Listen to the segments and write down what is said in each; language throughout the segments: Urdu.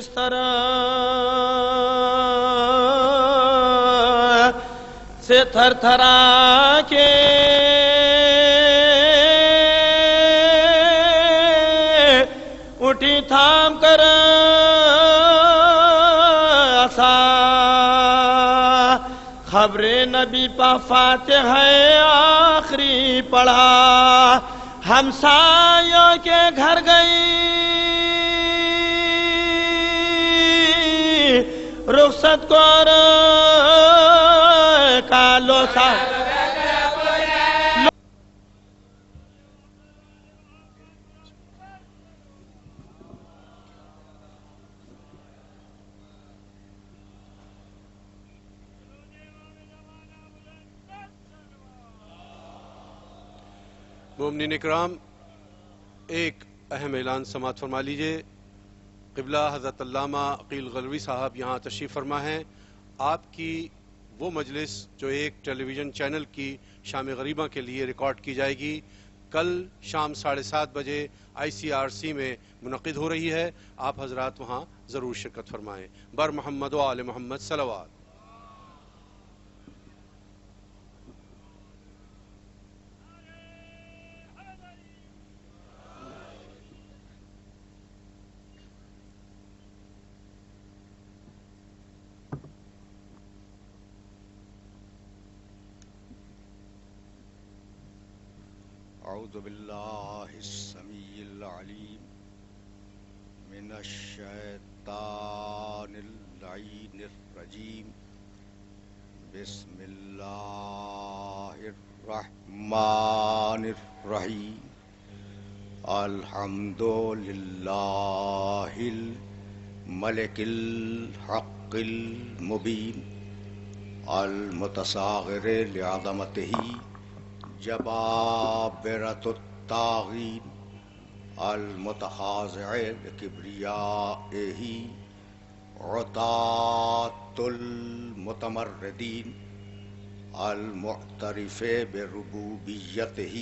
بستر سے تھر تھرا کے اٹھی تھام کر خبر نبی پا فاتحہ آخری پڑھا، ہمسایوں کے گھر گئی رخصت کو کالو سا مومنین اکرام، ایک اہم اعلان سماعت فرما لیجئے۔ قبلہ حضرت علامہ عقیل غلوی صاحب یہاں تشریف فرما ہیں۔ آپ کی وہ مجلس جو ایک ٹیلی ویژن چینل کی شام غریبہ کے لیے ریکارڈ کی جائے گی، کل شام 7:30 بجے ICRC میں منعقد ہو رہی ہے۔ آپ حضرات وہاں ضرور شرکت فرمائیں۔ بر محمد و آل محمد صلوات۔ اعوذ باللہ السمیع العلیم من الشیطان اللعین الرجیم، بسم اللہ الرحمن الرحیم، الحمد للہ الملک الحق المبین، المتصاغر لعظمتہ جبابرۃ الطاغین، المتخاضع لکبریائہ عطاۃ المتمردین، المعترف بربوبیتہ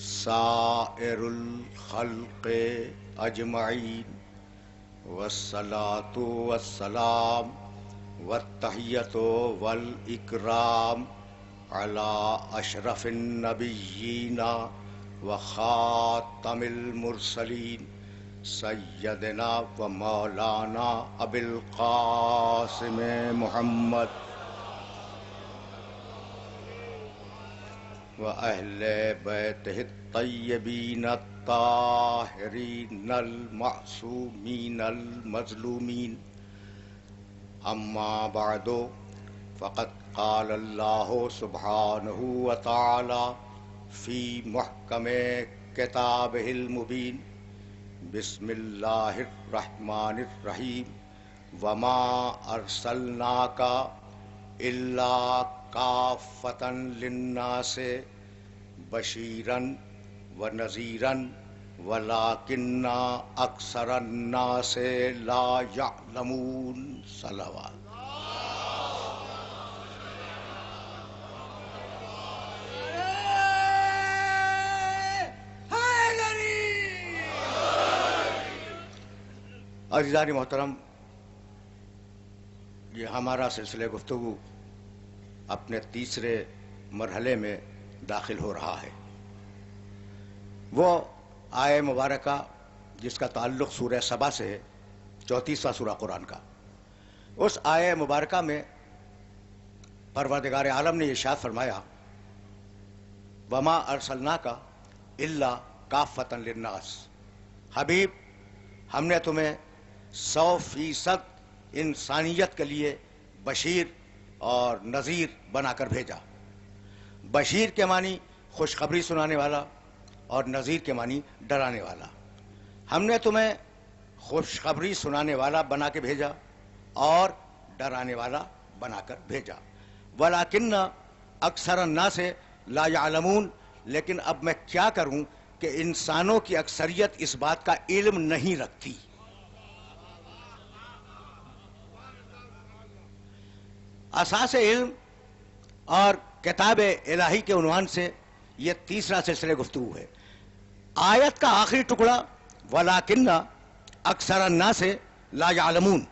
سائر الخلق اجمعین، والصلاۃ والسلام والتحیۃ والاکرام علی اشرف النبیین وخاتم المرسلین، سیدنا و مولانا ابی القاسم محمد و اہل بیتہ الطیبین الطاہرین المعصومین المظلومین، اما بعد فقد قال اللہ سبحانہ وتعالی فی محکم کتابہ المبین، بسم اللہ الرحمن الرحیم، وما ارسلناک الا کافۃ للناس بشیرا ونذیرا ولکن اکثر الناس لا یعلمون۔ صلوات۔ عزیزان محترم، یہ ہمارا سلسلہ گفتگو اپنے تیسرے مرحلے میں داخل ہو رہا ہے۔ وہ آیہ مبارکہ جس کا تعلق سورہ سبا سے ہے، 34واں سورہ قرآن کا، اس آیہ مبارکہ میں پروردگار عالم نے ارشاد فرمایا، وما ارسلناک الا کافۃ للناس، حبیب ہم نے تمہیں 100% انسانیت کے لیے بشیر اور نذیر بنا کر بھیجا۔ بشیر کے معنی خوشخبری سنانے والا اور نذیر کے معنی ڈرانے والا۔ ہم نے تمہیں خوشخبری سنانے والا بنا کے بھیجا اور ڈرانے والا بنا کر بھیجا۔ ولیکن اکثر الناس لا یعلمون، لیکن اب میں کیا کروں کہ انسانوں کی اکثریت اس بات کا علم نہیں رکھتی۔ اساس علم اور کتاب الہی کے عنوان سے یہ تیسرا سلسلہ گفتگو ہے۔ آیت کا آخری ٹکڑا ولیکن اکثر الناس لا یعلمون.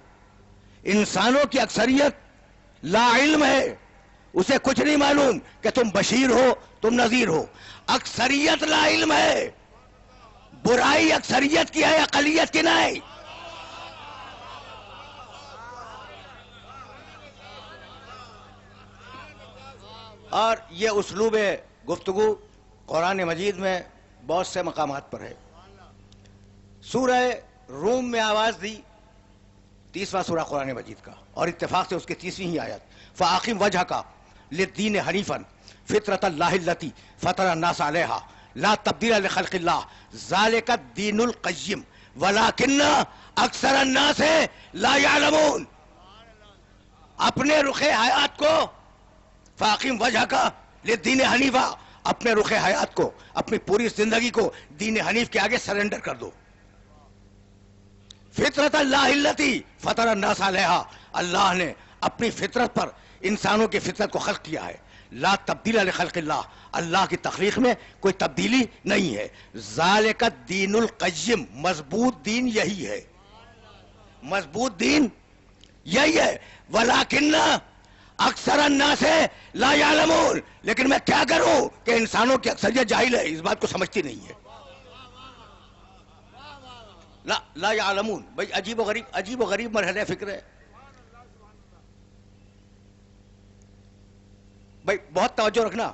انسانوں کی اکثریت لا علم ہے, اسے کچھ نہیں معلوم کہ تم بشیر ہو تم نذیر ہو. اکثریت لا علم ہے. برائی اکثریت کی ہے, اقلیت کی نہیں. اور یہ اسلوب گفتگو قرآن مجید میں بہت سے مقامات پر ہے. سورہ روم میں آواز دی, 30واں سورہ قرآن مجید کا, اور اتفاق سے اس کی 30ویں ہی آیت, فَأَقِمْ وَجْهَكَ لِلدِّينِ حَنِيفًا فِطْرَةَ اللَّهِ الَّتِي فَطَرَ النَّاسَ عَلَيْهَا لَا تَبْدِيلَ لِخَلْقِ اللَّهِ ذَلِكَ الدِّينُ الْقَيِّمُ وَلَكِنَّ أَكْثَرَ النَّاسِ لَا يَعْلَمُونَ. اپنے رخ حیات کو, فَأَقِمْ وَجْهَكَ لِلدِّينِ حَنِيفًا, اپنے رخ حیات کو, اپنی پوری زندگی کو دین حنیف کے آگے سرنڈر کر دو. فطرت اللہ التی فطر الناس علیہا, اللہ نے اپنی فطرت پر انسانوں کی فطرت کو خلق کیا ہے. لا تبدیل لخلق اللہ, اللہ کی تخلیق میں کوئی تبدیلی نہیں ہے. ذالک الدین القیم, مضبوط دین یہی ہے, مضبوط دین یہی ہے. ولیکن اکثر الناس لا یعلمون, لیکن میں کیا کروں کہ انسانوں کی اکثریت جاہل ہے, اس بات کو سمجھتی نہیں ہے. لا یعلمون. بھئی عجیب و غریب مرحلہ فکر ہے. بھئی بہت توجہ رکھنا.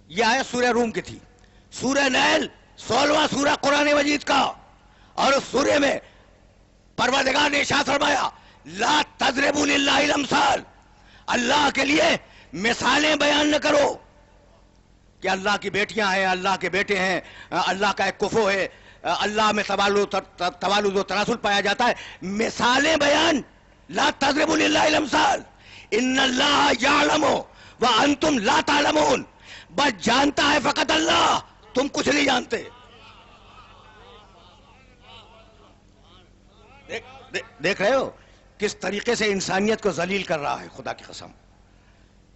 یہ آیت سورہ روم کی تھی. سورہ نیل 16واں سورہ قرآن مجید کا, اور اس سورہ میں پروردگار نے ارشاد فرمایا لا تضربوا للہ الامثال, اللہ کے لیے مثالیں بیان نہ کرو کہ اللہ کی بیٹیاں ہیں, اللہ کے بیٹے ہیں, اللہ کا ایک کفو ہے, اللہ میں توالد و تناسل پایا جاتا ہے. مثالیں بیان, لا تضربوا للہ الامثال, ان اللہ یعلم وانتم لا تعلمون, بس جانتا ہے فقط اللہ, تم کچھ نہیں جانتے. دیکھ رہے ہو کس طریقے سے انسانیت کو ذلیل کر رہا ہے, خدا کی قسم.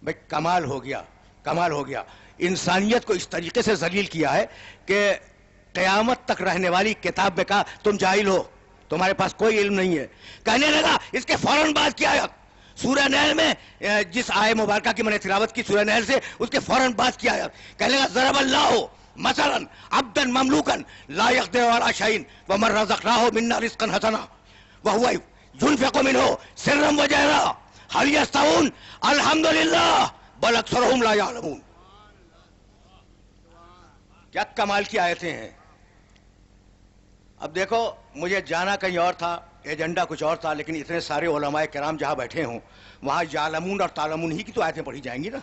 بھئی کمال ہو گیا, کمال ہو گیا. انسانیت کو اس طریقے سے ذلیل کیا ہے کہ قیامت تک رہنے والی کتاب میں کہا تم جاہل ہو, تمہارے پاس کوئی علم نہیں ہے. کہنے لگا اس کے فوراً بعد کی آیت سورہ نیل میں, جس آیت مبارکہ کی میں نے تلاوت کی سورہ نیل سے, اس کے فوراً بعد کی آیت کہنے لگا ضرب اللہ مثلا عبدا مملوکا لا يقدر على شيء ومن رزقناه منا رزقا حسنا وهو ينفق منه سرا وجهرا هل يستوون الحمد للہ بل اکثرهم لا يعلمون. کیا کمال کی آیتیں ہیں. اب دیکھو مجھے جانا کہیں اور تھا, ایجنڈا کچھ اور تھا, لیکن اتنے سارے علماء کرام جہاں بیٹھے ہوں وہاں یعلمون اور تعلمون ہی کی تو آیتیں پڑھی جائیں گی نا.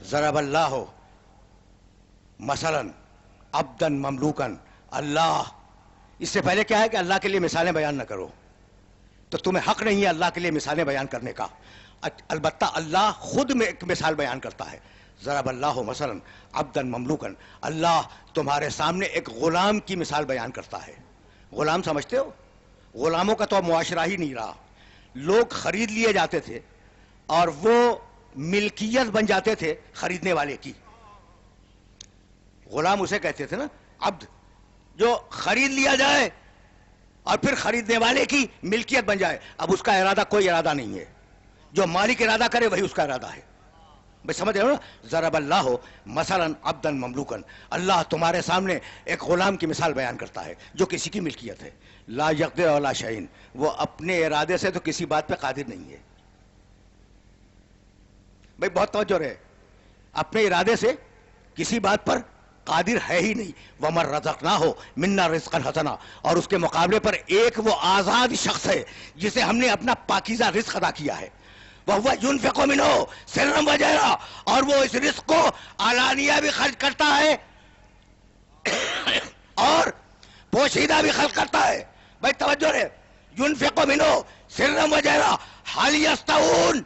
ضرب اللہ مثلا عبدا مملوکا, اللہ, اس سے پہلے کیا ہے کہ اللہ کے لیے مثالیں بیان نہ کرو, تو تمہیں حق نہیں ہے اللہ کے لیے مثالیں بیان کرنے کا. البتہ اللہ خود میں ایک مثال بیان کرتا ہے. ضرب اللہ مثلا عبدا مملوکا, اللہ تمہارے سامنے ایک غلام کی مثال بیان کرتا ہے. غلام سمجھتے ہو, غلاموں کا تو معاشرہ ہی نہیں رہا. لوگ خرید لیے جاتے تھے اور وہ ملکیت بن جاتے تھے خریدنے والے کی. غلام اسے کہتے تھے نا, عبد, جو خرید لیا جائے اور پھر خریدنے والے کی ملکیت بن جائے. اب اس کا ارادہ کوئی ارادہ نہیں ہے, جو مالک ارادہ کرے وہی اس کا ارادہ ہے. بھائی سمجھ رہے ہو نا. ضرب اللہ مثلا عبدا مملوکا, اللہ تمہارے سامنے ایک غلام کی مثال بیان کرتا ہے جو کسی کی ملکیت ہے. لا یقدر علی شیء, وہ اپنے ارادے سے تو کسی بات پہ قادر نہیں ہے. بھائی بہت توجہ رہے, اپنے ارادے سے کسی بات پر قادر ہے ہی نہیں. وَمَن رَزَقْنَاهُ مِنَّا رِزْقًا حَسَنًا, اور اس کے مقابلے پر ایک وہ آزاد شخص ہے جسے ہم نے اپنا پاکیزہ رزق عطا کیا ہے. وَهُوَ يُنْفِقُ مِنْهُ سِرًّا وَجَهْرًا, اور وہ اس رزق کو علانیہ بھی خرچ کرتا ہے اور پوشیدہ بھی خرچ کرتا ہے. بھائی توجہ رہے, يُنْفِقُ مِنْهُ سِرًّا وَجَهْرًا هَلْ يَسْتَوُونَ,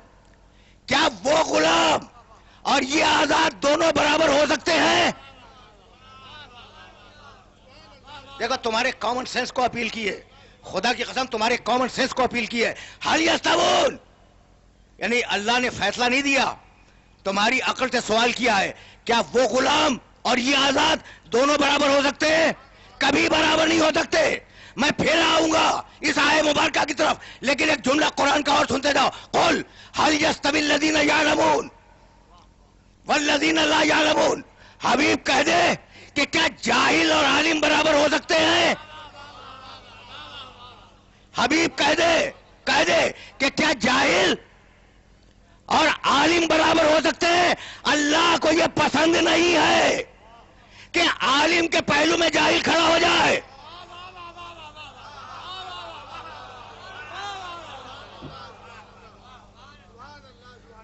کیا وہ غلام اور یہ آزاد دونوں برابر ہو سکتے ہیں؟ دیکھو تمہارے کامن سینس کو اپیل کی ہے، خدا کی قسم تمہارے کامن سینس کو اپیل کی ہے. حل یستوون، یعنی اللہ نے فیصلہ نہیں دیا، تمہاری عقل سے سوال کیا ہے کیا وہ غلام اور یہ آزاد دونوں برابر ہو سکتے ہیں؟ کبھی برابر نہیں ہو سکتے. میں پھر آؤں گا اس آیت مبارکہ کی طرف، لیکن ایک جملہ قرآن کا اور سنتے جاؤ. قل هل يستوي الذين يعلمون والذين لا يعلمون. حبیب کہہ دے کہ کیا جاہل اور عالم برابر ہو سکتے ہیں؟ حبیب کہہ دے کہ کیا جاہل اور عالم برابر ہو سکتے ہیں؟ اللہ کو یہ پسند نہیں ہے کہ عالم کے پہلو میں جاہل کھڑا ہو جائے.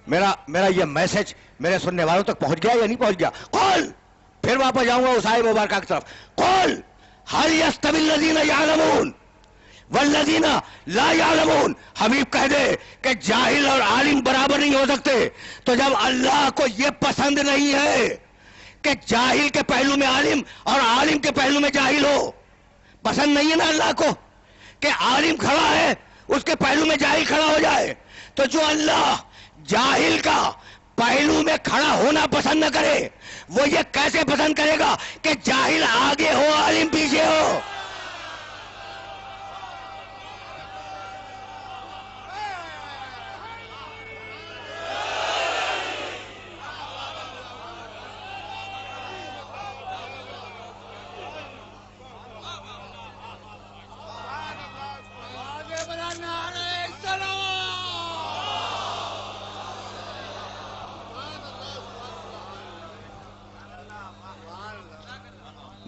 میرا یہ میسج میرے سننے والوں تک پہنچ گیا یا نہیں پہنچ گیا؟ قل، پھر واپس جاؤں گا اس آیت مبارکہ کی طرف. قل هل يستوي الذين يعلمون والذین لا يعلمون. حبیب کہہ دے کہ جاہل اور عالم برابر نہیں ہو سکتے. تو جب اللہ کو یہ پسند نہیں ہے کہ جاہل کے پہلو میں عالم اور عالم کے پہلو میں جاہل ہو، پسند نہیں ہے نا اللہ کو کہ عالم کھڑا ہے اس کے پہلو میں جاہل کھڑا ہو جائے، تو جو اللہ جاہل کا پہلو میں کھڑا ہونا پسند نہ کرے وہ یہ کیسے پسند کرے گا کہ جاہل آگے ہو عالم پیچھے ہو؟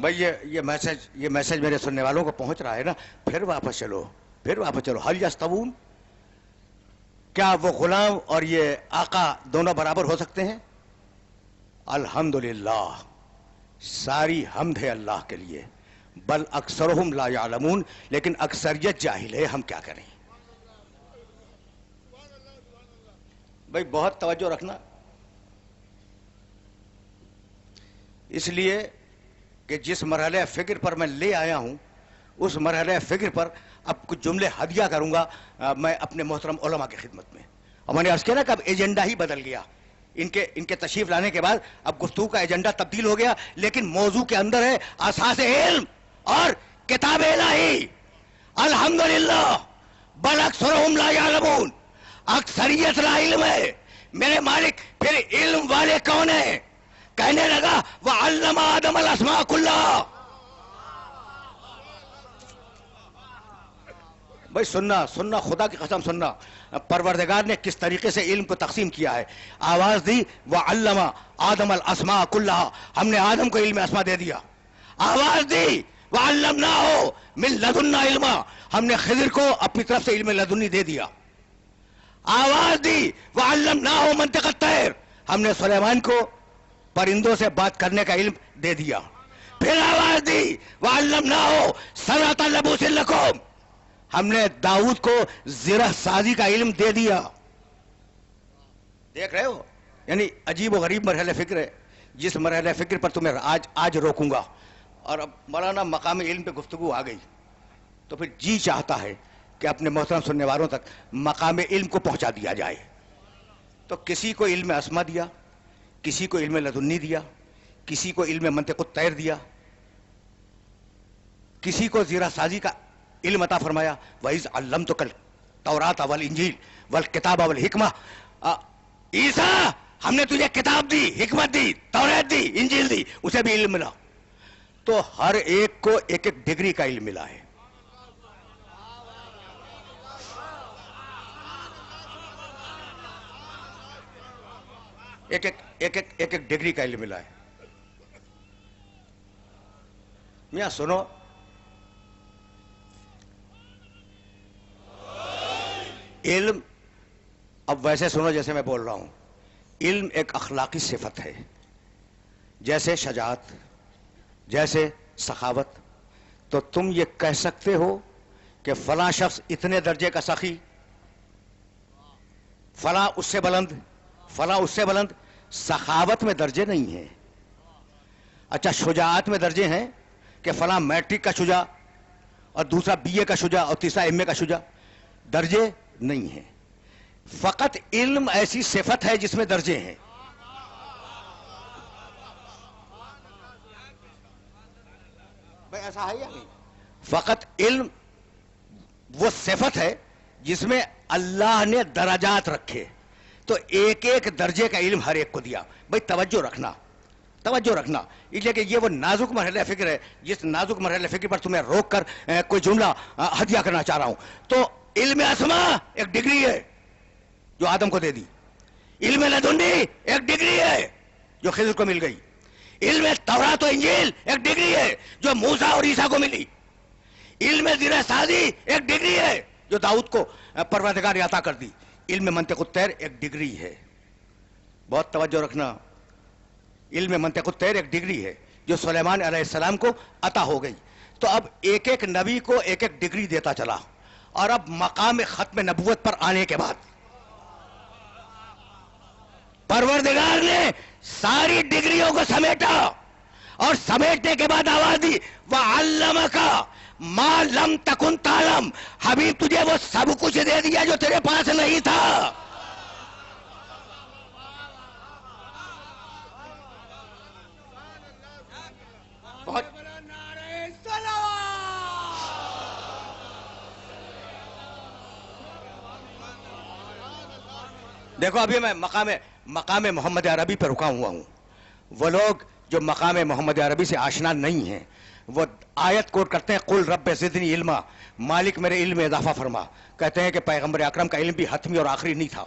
بھائی یہ میسج میرے سننے والوں کو پہنچ رہا ہے نا؟ پھر واپس چلو. حل یستوون، کیا وہ غلام اور یہ آقا دونوں برابر ہو سکتے ہیں؟ الحمدللہ، ساری حمد ہے اللہ کے لیے. بل اکثرہم لا یعلمون، لیکن اکثریت جاہل ہے، ہم کیا کریں؟ بھائی بہت توجہ رکھنا، اس لیے کہ جس مرحلہ فکر پر میں لے آیا ہوں اس مرحلہ فکر پر اب کچھ جملے ہدیہ کروں گا میں اپنے محترم علماء کی خدمت میں. اور میں نے عرض کیا نا کہ اب ایجنڈا ہی بدل گیا، ان کے تشریف لانے کے بعد اب گفتگو کا ایجنڈا تبدیل ہو گیا، لیکن موضوع کے اندر ہے اساس علم اور کتاب الہی. الحمدللہ بل اکثرہم لا یعلمون، اکثریت لا علم ہے. میرے مالک پھر علم والے کون ہیں؟ کہنے لگا وَعَلَّمَ آدَمَ الْأَسْمَاءَ كُلَّهَا. بھائی سننا خدا کی قسم سننا، پروردگار نے کس طریقے سے علم کو تقسیم کیا ہے. آواز دی وَعَلَّمَ آدَمَ الْأَسْمَاءَ كُلَّهَا، ہم نے آدم کو علم اسماء دے دیا. آواز دی وَعَلَّمْنَاهُ مِن لَدُنَّا عِلْمًا، ہم نے خضر کو اپنی طرف سے علم لدنی دے دیا. آواز دی وَعَلَّمْنَاهُ مَنطِقَ الطَّيْرِ، ہم نے سلیمان کو پرندوں سے بات کرنے کا علم دے دیا. پھر آواز دی وَعَلَّمْنَاهُ صَنْعَةَ لَبُوسٍ لَكُمْ، ہم نے داؤد کو زرہ سازی کا علم دے دیا. دیکھ رہے ہو، یعنی عجیب و غریب مرحلہ فکر ہے، جس مرحلہ فکر پر تمہیں آج روکوں گا. اور اب مولانا مقام علم پہ گفتگو آ گئی تو پھر جی چاہتا ہے کہ اپنے محترم سننے والوں تک مقام علم کو پہنچا دیا جائے. تو کسی کو علم اسما دیا، کسی کو علم لدنی دیا، کسی کو علم منطق الطیر دیا، کسی کو زیرہ سازی کا علم عطا فرمایا. وَإِذْ عَلَّمْتُكَ التَّوْرَاةَ وَالْإِنْجِيلَ وَالْكِتَابَ وَالْحِكْمَةَ، عیسیٰ ہم نے تجھے کتاب دی، حکمت دی، توریت دی، انجیل دی، اسے بھی علم ملا. تو ہر ایک کو ایک ڈگری کا علم ملا ہے. ایک ڈگری کا علم ملا ہے. میاں سنو، علم اب ویسے سنو جیسے میں بول رہا ہوں. علم ایک اخلاقی صفت ہے، جیسے شجاعت، جیسے سخاوت. تو تم یہ کہہ سکتے ہو کہ فلاں شخص اتنے درجے کا سخی، فلاں اس سے بلند، فلاں اس سے بلند. سخاوت میں درجے نہیں ہیں. اچھا شجاعت میں درجے ہیں، کہ فلاں میٹرک کا شجاع اور دوسرا BA کا شجاع اور تیسرا MA کا شجاع. درجے نہیں ہیں. فقط علم ایسی صفت ہے جس میں درجے ہیں. بھائی ایسا ہے یا نہیں؟ فقط علم وہ صفت ہے جس میں اللہ نے درجات رکھے. تو ایک ایک درجے کا علم ہر ایک کو دیا. بھائی توجہ رکھنا اس لیے کہ یہ وہ نازک مرحلہ فکر ہے جس نازک مرحلہ فکر پر تمہیں روک کر کوئی جملہ ہدیہ کرنا چاہ رہا ہوں. تو علم اسما ایک ڈگری ہے جو آدم کو دے دی. علم لدنی ایک ڈگری ہے جو خضر کو مل گئی. علم تورات و انجیل ایک ڈگری ہے جو موسیٰ اور عیسیٰ کو ملی. علم زرہ سازی ایک ڈگری ہے جو داؤد کو پروردگار نے عطا کر دی. علم منطق الطیر ایک ڈگری ہے. بہت توجہ رکھنا. علم منطق الطیر ایک ڈگری ہے جو سلیمان علیہ السلام کو عطا ہو گئی. تو اب ایک ایک نبی کو ایک ایک ڈگری دیتا چلا. اور اب مقام ختم نبوت پر آنے کے بعد پروردگار نے ساری ڈگریوں کو سمیٹا اور سمیٹنے کے بعد آواز دی وَعَلَّمَكَ مَا لَمْ تَكُنْ تَعْلَمْ. حبیب تجھے وہ سب کچھ دے دیا جو تیرے پاس نہیں تھا. دیکھو ابھی میں مقام محمد عربی پہ رکا ہوا ہوں. وہ لوگ جو مقام محمد عربی سے آشنا نہیں ہیں وہ آیت کوٹ کرتے ہیں قل رب زدنی علما. مالک میرے علم میں اضافہ فرما. کہتے ہیں کہ پیغمبر اکرم کا علم بھی حتمی اور آخری نہیں تھا.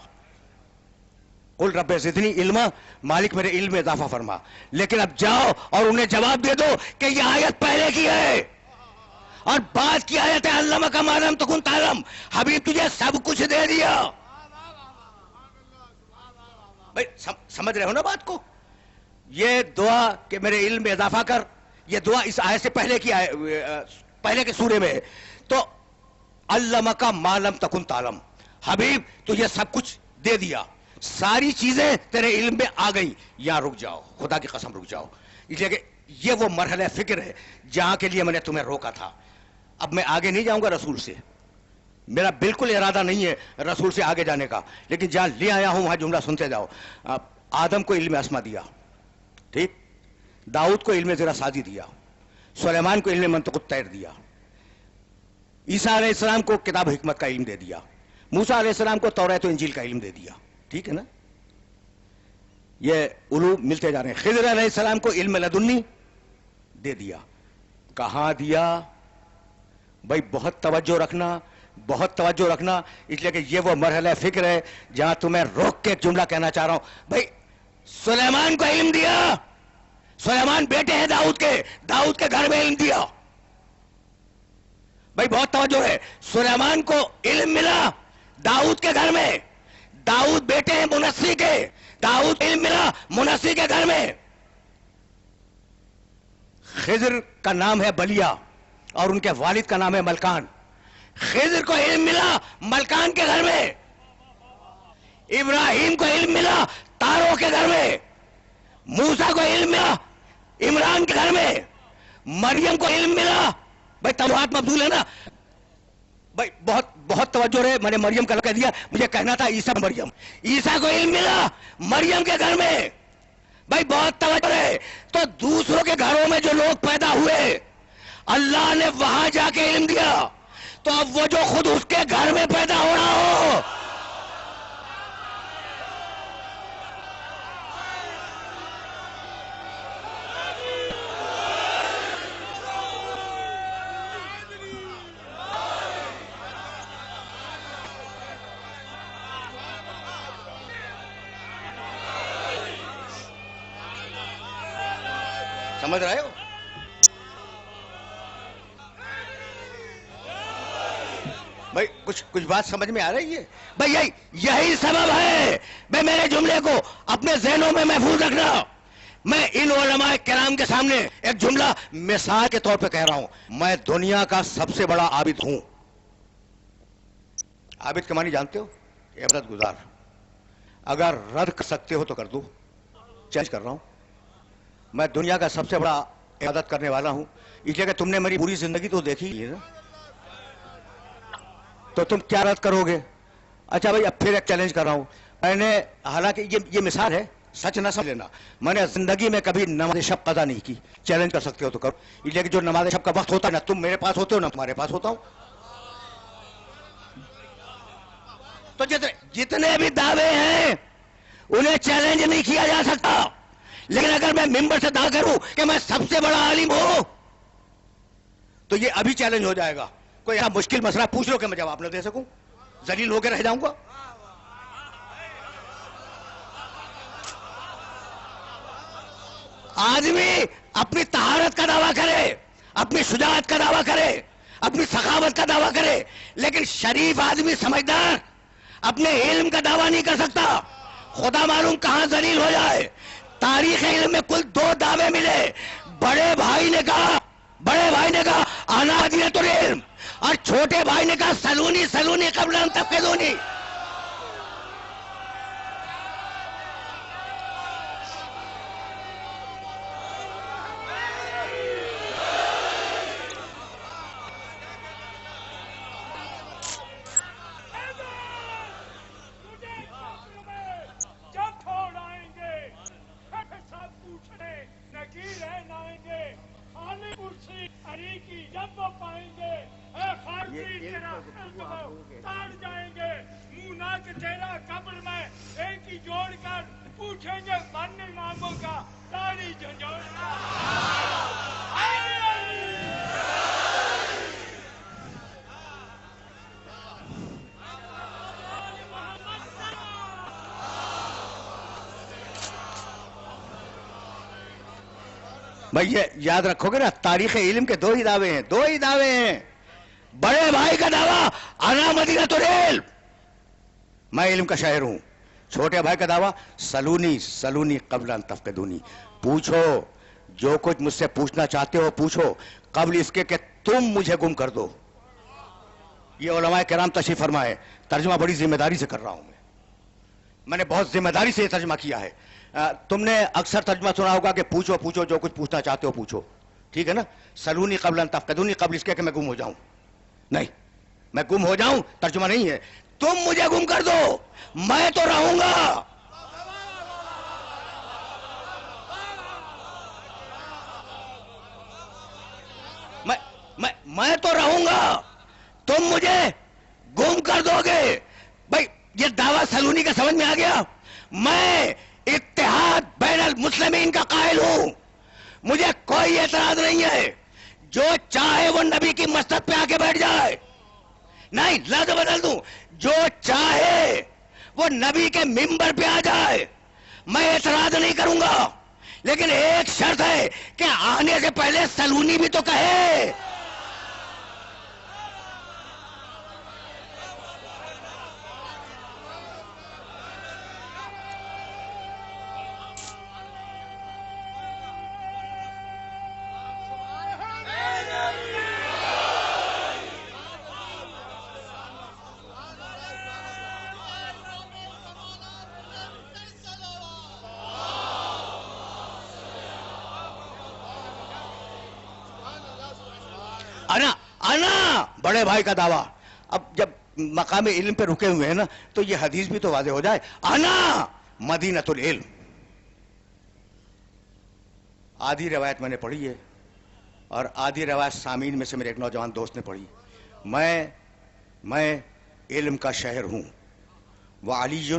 قل رب زدنی علما مالک میرے علم میں اضافہ فرما. لیکن اب جاؤ اور انہیں جواب دے دو کہ یہ آیت پہلے کی ہے اور بعد کی آیت ہے علمک ما لم تکن تعلم. حبیب تجھے سب کچھ دے دیا. بھائی سمجھ رہے ہو نا بات کو؟ یہ دعا کہ میرے علم میں اضافہ کر یہ دعا اس آیت سے پہلے کے سورے میں ہے. تو علمک ما لم تکن تعلم. حبیب تجھے سب کچھ دے دیا. ساری چیزیں تیرے علم میں آ گئی. یہاں رک جاؤ. خدا کی قسم رک جاؤ. اس لیے کہ یہ وہ مرحلہ فکر ہے جہاں کے لیے میں نے تمہیں روکا تھا. اب میں آگے نہیں جاؤں گا رسول سے. میرا بالکل ارادہ نہیں ہے رسول سے آگے جانے کا. لیکن جہاں لے آیا ہوں وہاں جملہ سنتے جاؤ. آدم کو علم اسما دیا. ٹھیک. داؤد کو علم زرہ سازی دیا. سلیمان کو علم منطق الطیر دیا. عیسیٰ علیہ السلام کو کتاب حکمت کا علم دے دیا. موسیٰ علیہ السلام کو تورات و انجیل کا علم دے دیا. ٹھیک ہے نا؟ یہ علوم ملتے جا رہے ہیں. خضر علیہ السلام کو علم لدنی دے دیا. کہاں دیا؟ بھائی بہت توجہ رکھنا. اس لیے کہ یہ وہ مرحلہ فکر ہے جہاں تمہیں روک کے ایک جملہ کہنا چاہ رہا ہوں. بھائی سلیمان کو علم دیا. سلیمان بیٹے ہیں داؤد کے گھر میں علم دیا. بھائی بہت توجہ ہے. سلیمان کو علم ملا داؤد کے گھر میں. داؤد بیٹے ہیں منسی کے. داؤد علم ملا منسی کے گھر میں. خضر کا نام ہے بلیا اور ان کے والد کا نام ہے ملکان. خضر کو علم ملا ملکان کے گھر میں. ابراہیم کو علم ملا تاروں کے گھر میں. موسیٰ کو علم ملا عمران کے گھر میں. مریم کو علم ملا. بھائی توحید مبذول ہے نا. بھائی بہت توجہ رہے. میں نے مریم کا کہہ دیا. مجھے کہنا تھا عیسیٰ مریم. عیسیٰ کو علم ملا مریم کے گھر میں. بھائی بہت توجہ رہے. تو دوسروں کے گھروں میں جو لوگ پیدا ہوئے اللہ نے وہاں جا کے علم دیا. تو اب وہ جو خود اس کے گھر میں پیدا ہو رہا ہو سمجھ رہے ہو؟ بھائی کچھ بات سمجھ میں آ رہی ہے؟ بھائی یہی سبب ہے. میں میرے جملے کو اپنے ذہنوں میں محفوظ رکھنا. میں ان علماء کرام کے سامنے ایک جملہ مثال کے طور پہ کہہ رہا ہوں. میں دنیا کا سب سے بڑا عابد ہوں. عابد کے معنی جانتے ہو؟ عبادت گزار. اگر رد کر سکتے ہو تو کر دو. چیلنج کر رہا ہوں. میں دنیا کا سب سے بڑا عبادت کرنے والا ہوں، اس لیے کہ تم نے میری پوری زندگی تو دیکھی ہے نا، تو تم کیا رد کرو گے؟ اچھا بھائی، اب پھر ایک چیلنج کر رہا ہوں. میں نے، حالانکہ یہ مثال ہے، سچ نہ سمجھ لینا، میں نے زندگی میں کبھی نماز شب قضا نہیں کی. چیلنج کر سکتے ہو تو کرو، اس لیے کہ جو نماز شب کا وقت ہوتا ہے نا تم میرے پاس ہوتے ہو نہ تمہارے پاس ہوتا ہوں. تو جتنے بھی دعوے ہیں انہیں چیلنج نہیں کیا جا سکتا، لیکن اگر میں ممبر سے دعویٰ کروں کہ میں سب سے بڑا عالم ہوں تو یہ ابھی چیلنج ہو جائے گا. کوئی ایسا مشکل مسئلہ پوچھ لو کہ میں جواب نہ دے سکوں، ذلیل ہو کے رہ جاؤں گا. آدمی اپنی طہارت کا دعویٰ کرے، اپنی شجاعت کا دعویٰ کرے، اپنی سخاوت کا دعویٰ کرے، لیکن شریف آدمی سمجھدار اپنے علم کا دعویٰ نہیں کر سکتا. خدا معلوم کہاں ذلیل ہو جائے. تاریخ علم میں کل 2 دعوے ملے. بڑے بھائی نے کہا انا مدینۃ العلم، اور چھوٹے بھائی نے کہا سلونی قبل ان تفقدونی. تیرا قبر میں ایک ہی جوڑ کر پوچھیں گے بن اماموں کا داڑھی جھنجھوڑنا. بھائی یہ یاد رکھو گے نا، تاریخ علم کے 2 ہی دعوے ہیں. بڑے بھائی کا دعویٰ انا مدینۃ العلم، میں علم کا شہر ہوں. چھوٹے بھائی کا دعویٰ سلونی قبل ان تفقدونی، پوچھو جو کچھ مجھ سے پوچھنا چاہتے ہو پوچھو قبل اس کے کہ تم مجھے گم کر دو. یہ علماء کرام تشریف فرما ہے. ترجمہ بڑی ذمہ داری سے کر رہا ہوں میں نے بہت ذمہ داری سے یہ ترجمہ کیا ہے. تم نے اکثر ترجمہ سنا ہوگا کہ پوچھو جو کچھ پوچھنا چاہتے ہو پوچھو، ٹھیک ہے نا. سلونی قبل ان تفقدونی، قبل اس کے کہ میں گم ہو جاؤں. نہیں، میں گم ہو جاؤں ترجمہ نہیں ہے. تم مجھے گم کر دو، میں تو رہوں گا. میں تو رہوں گا، تم مجھے گم کر دو گے. بھائی یہ دعویٰ سلونی کا سمجھ میں آ گیا. میں اتحاد بین المسلمین کا قائل ہوں، مجھے کوئی اعتراض نہیں ہے. جو چاہے وہ نبی کی مسجد پہ آ کے بیٹھ جائے. نہیں، لفظ بدل دوں، جو چاہے وہ نبی کے ممبر پہ آ جائے، میں اعتراض نہیں کروں گا. لیکن ایک شرط ہے کہ آنے سے پہلے سلونی بھی تو کہے. انا بڑے بھائی کا دعویٰ. اب جب مقام علم پہ رکے ہوئے ہیں نا تو یہ حدیث بھی تو واضح ہو جائے. انا مدینۃ العلم. آدھی روایت میں نے پڑھی ہے اور آدھی روایت سامعین میں سے میرے ایک نوجوان دوست نے پڑھی. میں علم کا شہر ہوں، وعلی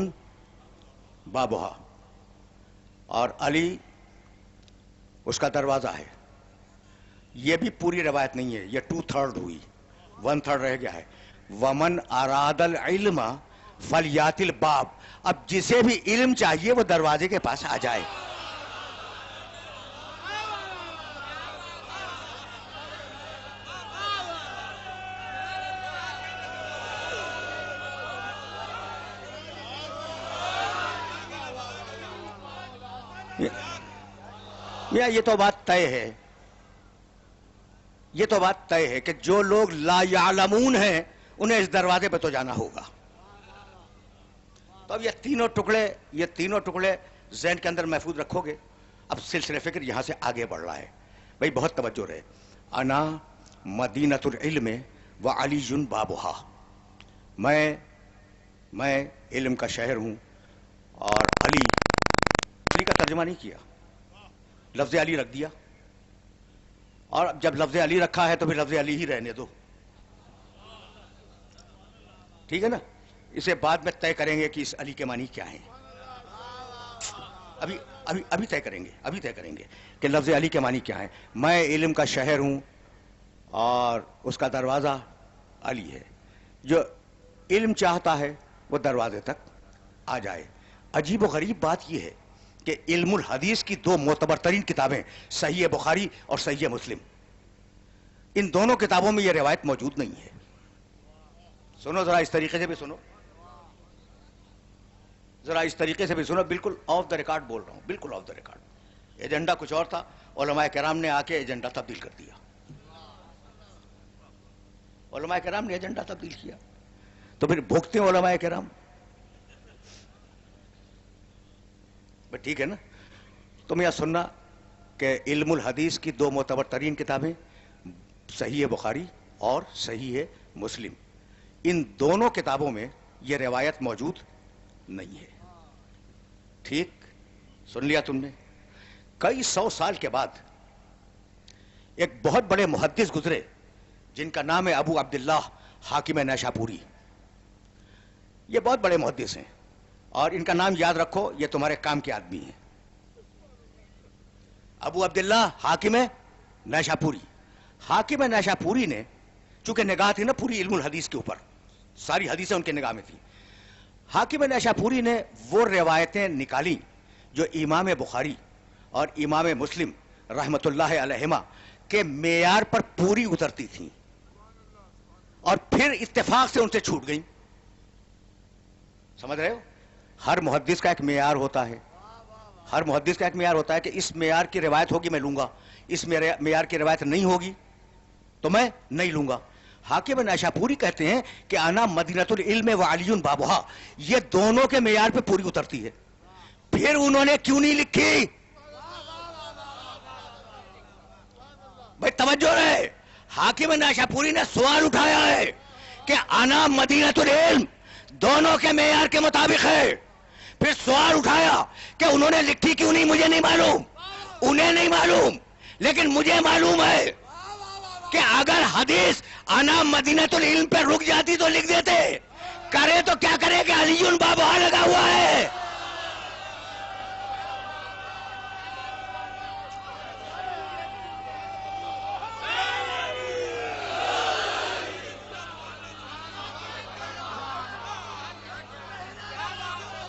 بابھا، اور علی اس کا دروازہ ہے. یہ بھی پوری روایت نہیں ہے، یہ 2/3 ہوئی، 1/3 رہ گیا ہے. ومن اراد العلم فلیات الباب. اب جسے بھی علم چاہیے وہ دروازے کے پاس آ جائے. یہ تو بات طے ہے، یہ تو بات طے ہے کہ جو لوگ لا یعلمون ہیں انہیں اس دروازے پہ تو جانا ہوگا. تو اب یہ تینوں ٹکڑے ذہن کے اندر محفوظ رکھو گے. اب سلسلہ فکر یہاں سے آگے بڑھ رہا ہے. بھائی بہت توجہ رہے. انا مدینۃ العلم و علی بابھا. میں علم کا شہر ہوں اور علی کا ترجمہ نہیں کیا, لفظ علی رکھ دیا. اور جب لفظ علی رکھا ہے تو پھر لفظ علی ہی رہنے دو, ٹھیک ہے نا. اسے بعد میں طے کریں گے کہ اس علی کے معنی کیا ہیں. ابھی طے کریں گے کہ لفظ علی کے معنی کیا ہیں. میں علم کا شہر ہوں اور اس کا دروازہ علی ہے. جو علم چاہتا ہے وہ دروازے تک آ جائے. عجیب و غریب بات یہ ہے کہ علم الحدیث کی دو معتبر ترین کتابیں صحیح بخاری اور صحیح مسلم, ان دونوں کتابوں میں یہ روایت موجود نہیں ہے. سنو ذرا اس طریقے سے بھی سنو, بالکل آف دا ریکارڈ بول رہا ہوں, بالکل آف دا ریکارڈ. ایجنڈا کچھ اور تھا, علماء کرام نے آ کے ایجنڈا تبدیل کر دیا. علماء کرام نے ایجنڈا تبدیل کیا تو پھر بھوگتے ہیں علماء کرام. ٹھیک ہے نا. تم یہ سننا کہ علم الحدیث کی دو معتبر ترین کتابیں صحیح بخاری اور صحیح مسلم, ان دونوں کتابوں میں یہ روایت موجود نہیں ہے. ٹھیک سن لیا تم نے. کئی سو سال کے بعد ایک بہت بڑے محدث گزرے جن کا نام ہے ابو عبداللہ حاکم نیشاپوری. یہ بہت بڑے محدث ہیں اور ان کا نام یاد رکھو, یہ تمہارے کام کے آدمی ہیں. ابو عبداللہ حاکم نیشاپوری. حاکم نیشاپوری نے چونکہ نگاہ تھی نا پوری علم الحدیث کے اوپر, ساری حدیثیں ان کے نگاہ میں تھی. حاکم نیشاپوری نے وہ روایتیں نکالی جو امام بخاری اور امام مسلم رحمت اللہ علیہما کے معیار پر پوری اترتی تھیں اور پھر اتفاق سے ان سے چھوٹ گئیں. سمجھ رہے ہو؟ ہر محدث کا ایک معیار ہوتا ہے, ہر محدث کا ایک معیار ہوتا ہے کہ اس معیار کی روایت ہوگی میں لوں گا, اس معیار کی روایت نہیں ہوگی تو میں نہیں لوں گا. حاکم نیشاپوری کہتے ہیں کہ انا مدینۃ العلم و علی بابھا, یہ دونوں کے معیار پہ پوری اترتی ہے. پھر انہوں نے کیوں نہیں لکھی؟ بھائی توجہ رہے, حاکم نیشاپوری نے سوال اٹھایا ہے کہ انا مدینۃ العلم دونوں کے معیار کے مطابق ہے. پھر سوال اٹھایا کہ انہوں نے لکھی کیوں نہیں, مجھے نہیں معلوم, انہیں نہیں معلوم, لیکن مجھے معلوم ہے کہ اگر حدیث انا مدینۃ العلم پہ رک جاتی تو لکھ دیتے. کرے تو کیا کرے کہ علی بابھا لگا ہوا ہے.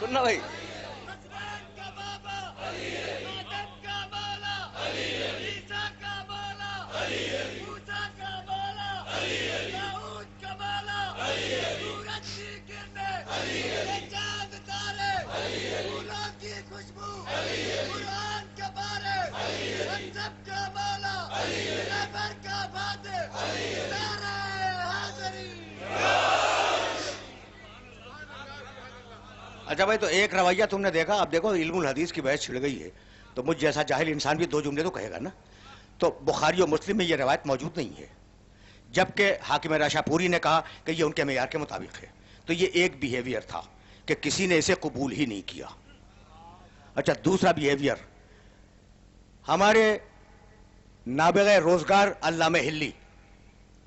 سننا بھائی, اچھا بھائی تو ایک رویہ تم نے دیکھا. اب دیکھو علم الحدیث کی بحث چھڑ گئی ہے تو مجھ جیسا جاہل انسان بھی دو جملے تو کہے گا نا. تو بخاری اور مسلم میں یہ روایت موجود نہیں ہے, جبکہ حاکم نیشاپوری نے کہا کہ یہ ان کے معیار کے مطابق ہے. تو یہ ایک بیہیویئر تھا کہ کسی نے اسے قبول ہی نہیں کیا. اچھا دوسرا بیہیویئر, ہمارے نابغہ روزگار علامہ حلی,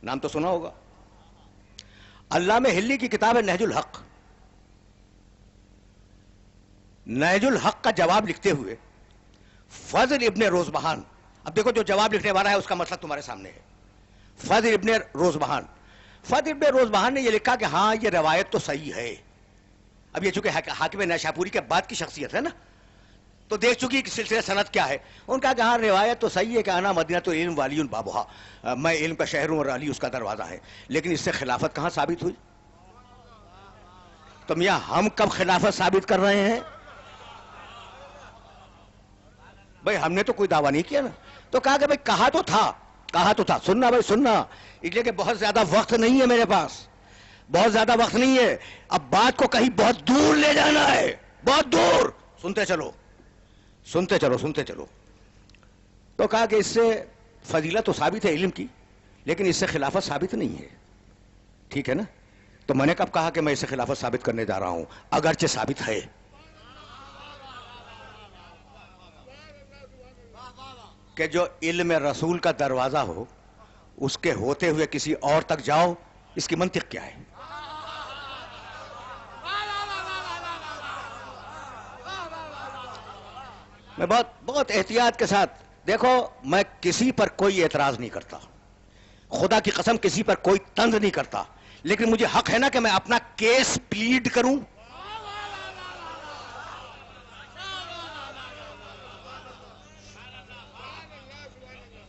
نام تو سنا ہوگا. علامہ حلی کی کتاب ہے نہج الحق. نہج الحق کا جواب لکھتے ہوئے فضل ابن روزبہان, اب دیکھو جو جواب لکھنے والا ہے اس کا مطلب تمہارے سامنے ہے. فضل ابن روزبہان نے یہ لکھا کہ ہاں یہ روایت تو صحیح ہے. اب یہ چونکہ حاکم نیشاپوری کے بعد کی شخصیت ہے نا, تو دیکھ چکی کہ سلسلہ سند کیا ہے. ان کا کہ ہاں روایت تو صحیح ہے کہ انا مدینۃ العلم وعلی بابھا, میں علم کا شہر ہوں اور علی اس کا دروازہ ہے. لیکن اس سے خلافت کہاں ثابت ہوئی؟ تو میاں ہم کب خلافت ثابت کر رہے ہیں؟ بھائی ہم نے تو کوئی دعویٰ نہیں کیا نا. تو کہا کہ بھائی کہا تو تھا. سننا بھائی سننا, اس لیے کہ بہت زیادہ وقت نہیں ہے میرے پاس, بہت زیادہ وقت نہیں ہے. اب بات کو کہیں بہت دور لے جانا ہے, بہت دور. سنتے چلو. تو کہا کہ اس سے فضیلت تو ثابت ہے علم کی، لیکن اس سے خلافت ثابت نہیں ہے، ٹھیک ہے نا؟ تو میں نے کب کہا کہ میں اس سے خلافت ثابت کرنے جا رہا ہوں، اگرچہ ثابت ہے۔ کہ جو علم رسول کا دروازہ ہو اس کے ہوتے ہوئے کسی اور تک جاؤ، اس کی منطق کیا ہے؟ میں بہت احتیاط کے ساتھ، دیکھو میں کسی پر کوئی اعتراض نہیں کرتا، خدا کی قسم کسی پر کوئی طنز نہیں کرتا، لیکن مجھے حق ہے نا کہ میں اپنا کیس پلیڈ کروں۔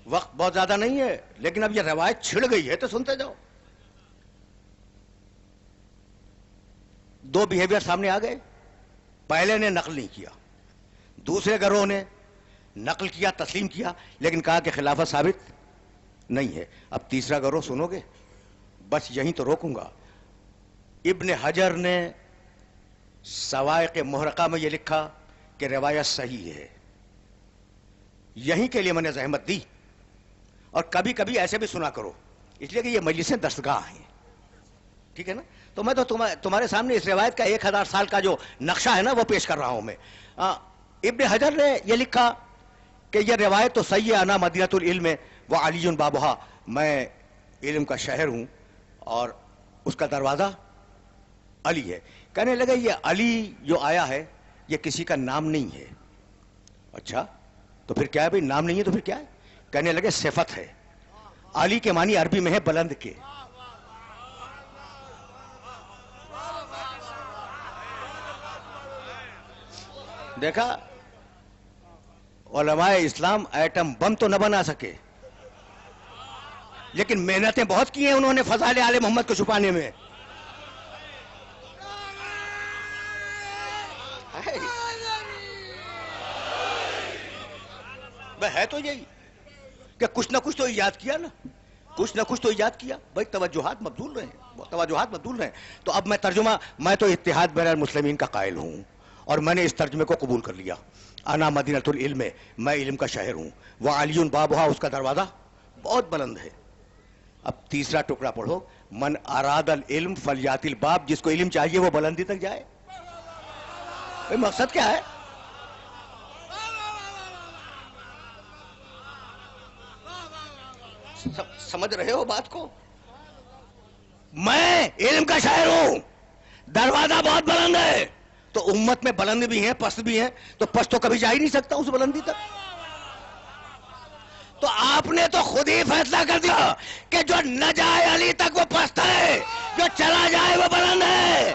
وقت بہت زیادہ نہیں ہے، لیکن اب یہ روایت چھڑ گئی ہے تو سنتے جاؤ۔ دو بیہیویئر سامنے آ گئے، پہلے نے نقل نہیں کیا، دوسرے گروہ نے نقل کیا، تسلیم کیا، لیکن کہا کہ خلافت ثابت نہیں ہے۔ اب تیسرا گروہ سنو گے؟ بس یہیں تو روکوں گا۔ ابن حجر نے سوائق محرقہ میں یہ لکھا کہ روایت صحیح ہے، یہیں کے لیے میں نے زحمت دی، اور کبھی کبھی ایسے بھی سنا کرو، اس لیے کہ یہ مجلسیں دستگاہ ہیں، ٹھیک ہے نا؟ تو میں تو تمہارے سامنے اس روایت کا 1000 سال کا جو نقشہ ہے نا وہ پیش کر رہا ہوں میں۔ ابن حجر نے یہ لکھا کہ یہ روایت تو صحیح ہے، انا مدینۃ العلم وعلی بابھا، میں علم کا شہر ہوں اور اس کا دروازہ علی ہے۔ کہنے لگے یہ علی جو آیا ہے یہ کسی کا نام نہیں ہے۔ اچھا تو پھر کیا ہے بھائی؟ نام نہیں ہے تو پھر کیا ہے؟ کہنے لگے صفت ہے، علی کے معنی عربی میں ہے بلند کے۔ دیکھا، علماء اسلام ایٹم بم تو نہ بنا سکے، لیکن محنتیں بہت کی ہیں انہوں نے فضائل آل محمد کو چھپانے میں۔ ہے تو یہی کہ کچھ نہ کچھ تو ایجاد کیا نا، کچھ نہ کچھ تو ایجاد کیا بھائی، توجہات مبذول رہے ہیں، توجہات مبذول رہے ہیں۔ تو اب میں ترجمہ، میں تو اتحاد بین المسلمین کا قائل ہوں، اور میں نے اس ترجمے کو قبول کر لیا۔ انا مدینۃ العلم، میں علم کا شہر ہوں، وعلی بابھا، اس کا دروازہ بہت بلند ہے۔ اب تیسرا ٹکڑا پڑھو، من اراد العلم فلیات الباب، جس کو علم چاہیے وہ بلندی تک جائے۔ بھائی مقصد کیا ہے؟ سمجھ رہے ہو بات کو؟ میں علم کا شاعر ہوں، دروازہ بہت بلند ہے، تو امت میں بلند بھی ہیں پست بھی ہیں، تو پست تو کبھی جا ہی نہیں سکتا اس بلندی تک۔ تو آپ نے تو خود ہی فیصلہ کر دیا کہ جو نہ جائے علی تک وہ پست ہے، جو چلا جائے وہ بلند ہے۔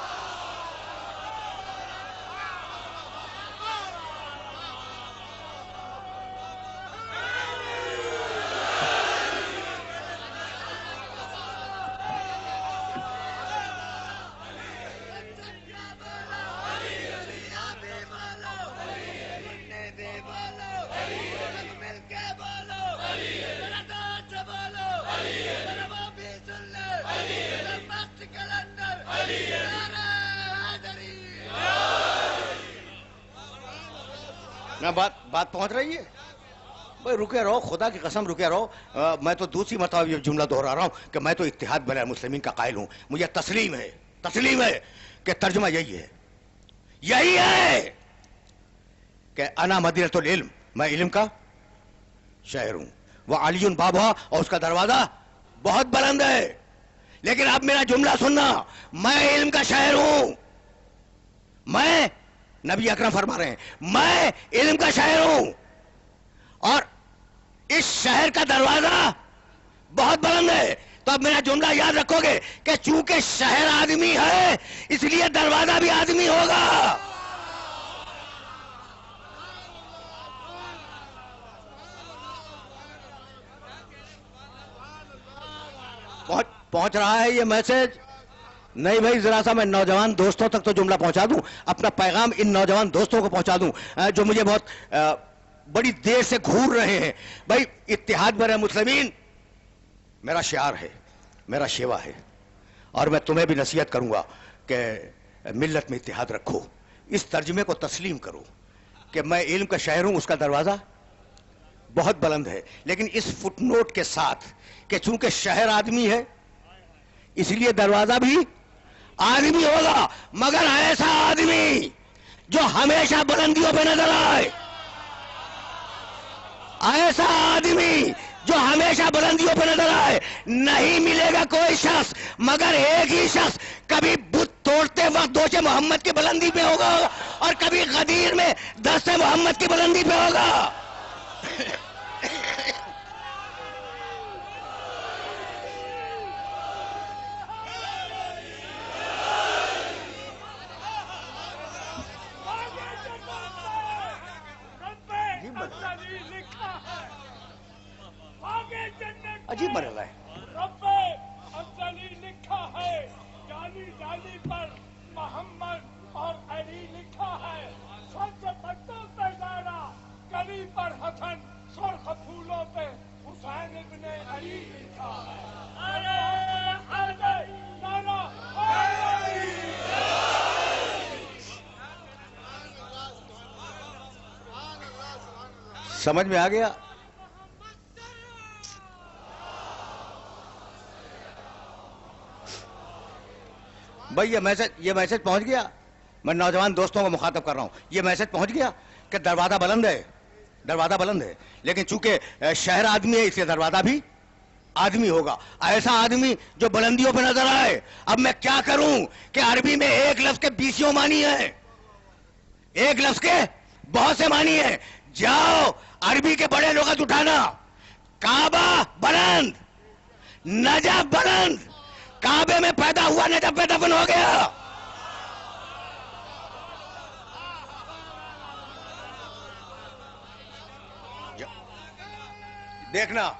بات پہنچ رہی ہے؟ بھائی رکے رہو، خدا کی قسم رکے رہو۔ میں تو دوسری مرتبہ یہ جملہ دہرا رہا ہوں کہ میں تو اتحاد بین المسلمین کا قائل ہوں، مجھے تسلیم ہے کہ ترجمہ یہی ہے کہ انا مدینۃ العلم، میں علم کا شہر ہوں، وعلی بابھا، اور اس کا دروازہ بہت بلند ہے۔ لیکن اب میرا جملہ سننا، میں علم کا شہر ہوں، میں، نبی اکرم فرما رہے ہیں، میں علم کا شہر ہوں، اور اس شہر کا دروازہ بہت بلند ہے۔ تو اب میرا جملہ یاد رکھو گے کہ چونکہ شہر آدمی ہے اس لیے دروازہ بھی آدمی ہوگا۔ پہنچ رہا ہے یہ میسج؟ نہیں بھائی، ذرا سا میں نوجوان دوستوں تک تو جملہ پہنچا دوں، اپنا پیغام ان نوجوان دوستوں کو پہنچا دوں جو مجھے بہت بڑی دیر سے گھور رہے ہیں۔ بھائی اتحاد بین المسلمین میرا شعار ہے، میرا شیوا ہے، اور میں تمہیں بھی نصیحت کروں گا کہ ملت میں اتحاد رکھو، اس ترجمے کو تسلیم کرو کہ میں علم کا شہر ہوں، اس کا دروازہ بہت بلند ہے، لیکن اس فٹ نوٹ کے ساتھ کہ چونکہ شہر آدمی ہے اس لیے دروازہ بھی آدمی ہوگا، مگر ایسا آدمی جو ہمیشہ بلندیوں پہ نظر آئے، ایسا آدمی جو ہمیشہ بلندیوں پہ نظر آئے، نہیں ملے گا کوئی شخص مگر ایک ہی شخص کبھی بت توڑتے وقت دوش محمد کی بلندی پہ ہوگا اور کبھی غدیر میں دست محمد کی بلندی پہ ہوگا۔ عجیب مرحلہ ہے۔ رب افضلی لکھا ہے، ڈالی ڈالی پر محمد اور علی لکھا ہے، سچ پتوں پہ زہرا، کلی پر حسن، سرخ پھولوں پہ حسین ابن علی لکھا ہے۔ نعرہ حیدر، نعرہ حیدر۔ سمجھ میں آ گیا؟ بھائی یہ میسج پہنچ گیا؟ میں نوجوان دوستوں کو مخاطب کر رہا ہوں، یہ میسج پہنچ گیا کہ دروازہ بلند ہے، دروازہ بلند ہے، لیکن چونکہ شہر آدمی ہے اس لیے دروازہ بھی آدمی ہوگا، ایسا آدمی جو بلندیوں پہ نظر آئے۔ اب میں کیا کروں کہ عربی میں ایک لفظ کے 20 معنی ہیں، ایک لفظ کے بہت سے معنی ہیں۔ جاؤ عربی کے بڑے لغت اٹھانا، کعبہ بلند، نجف بلند، کعبے میں پیدا ہوا نجف پہ دفن ہو گیا۔ دیکھنا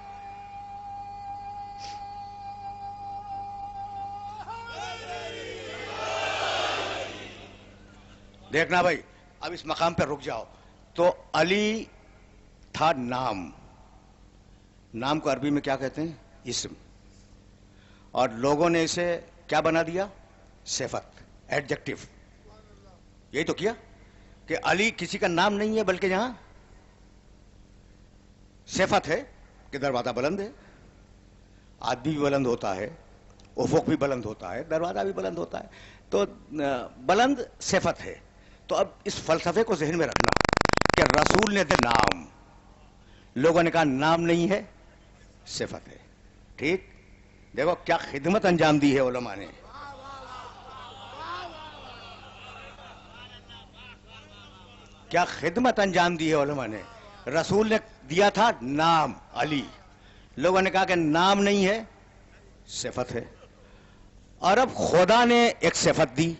دیکھنا بھائی، اب اس مقام پہ رک جاؤ۔ تو علی تھا نام، نام کو عربی میں کیا کہتے ہیں؟ اسم، اور لوگوں نے اسے کیا بنا دیا؟ صفت، ایڈجیکٹو۔ یہی تو کیا کہ علی کسی کا نام نہیں ہے بلکہ یہاں صفت ہے کہ دروازہ بلند ہے، آدمی بھی بلند ہوتا ہے، افق بھی بلند ہوتا ہے، دروازہ بھی بلند ہوتا ہے، تو بلند صفت ہے۔ تو اب اس فلسفے کو ذہن میں رکھنا کہ رسول نے نام، لوگوں نے کہا نام نہیں ہے صفت ہے۔ ٹھیک، دیکھو کیا خدمت انجام دی ہے علماء نے۔ کیا خدمت انجام دی ہے علماء نے۔ رسول نے دیا تھا نام علی، لوگوں نے کہا کہ نام نہیں ہے صفت ہے، اور اب خدا نے ایک صفت دی،